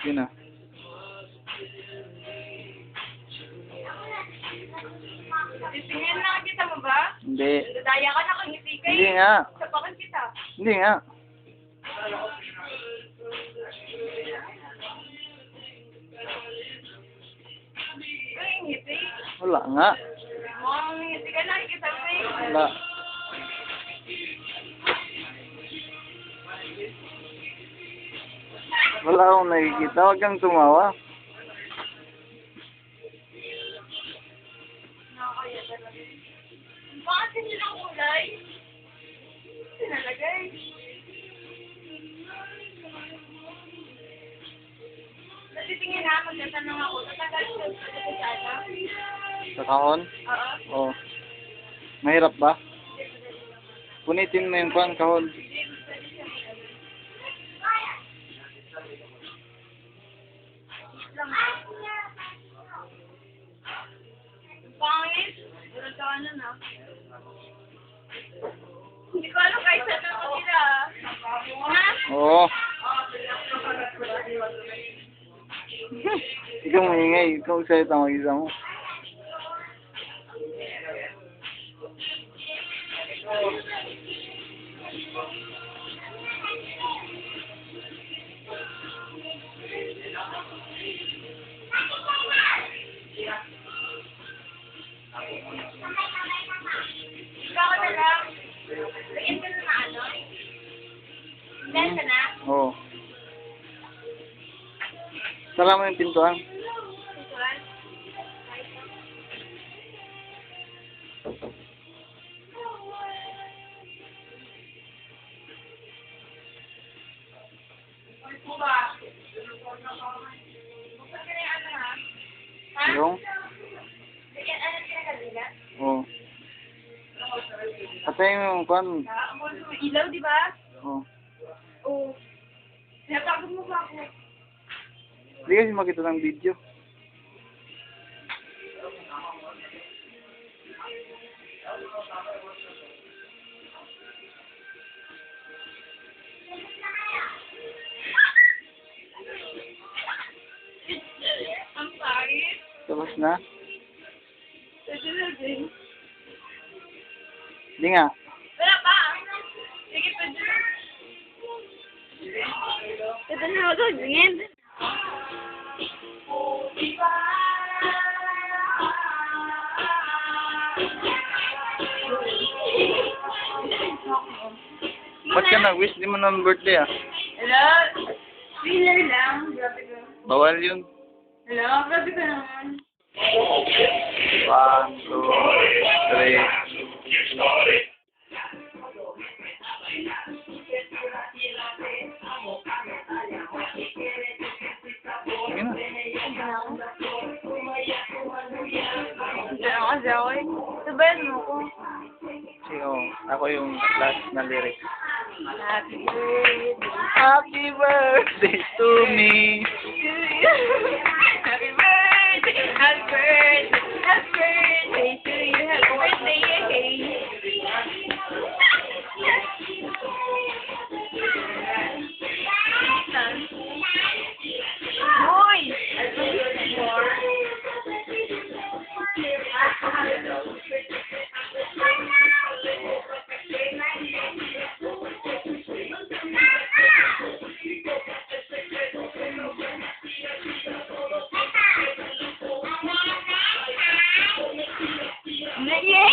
Yun na. Titingin na, kita mo ba? Hindi. Daya ka, nakangiti ka Hindi nga. Sapakan kita. Hindi nga. Ay, ngiti. Wala nga. Mukhang ngiti ka, nakikita mo eh. Wala. Wala akong nakikita. Huwag kang tumawa. Nakakaya talaga. Bakit hindi lang kulay? Sinalagay. Natitingin na, magtatanong ako. Tatagal ko sa ano? Sa kahon? Oo. Oo. Mahirap ba? Punitin mo yung kahon. Pangit. Wala ka ano na. Hindi ko alam kahit saan ako nila. Ha? Oo. Ikaw maingay. Ikaw excited ang mag-isa mo. Ikaw na lang. Lagyan ka na ano? Dahil ka na? Oo. Sara mo yung pintuan. Pintuan? Buksan ka na yung ano ha? Ha? Yung? Lagyan ano pinakabila? Oo. Patay mo yung kwan. Ilaw, di ba? Oo. Oo. Sinatagod mo ba ako? Hindi kasi makita ng video. Ang pangit. Tapos na? Pwede na din. Hindi nga. Wala pa. Sige, pwede na. Pwede na ako tingin. Ba't ka nag-wish? Di mo naman birthday ah. Hello? Thriller lang. Grabe ka. Bawal yun. Hello? Grabe ka naman. 1, 2, 3. Sige na. Diyan kasi ako eh. Sabayan mo ko. Sige, oh. Ako yung last na lyrics. Happy birthday. Happy birthday to me. Happy birthday. Happy birthday. Happy birthday to you. Happy birthday. Hoy! Yeah!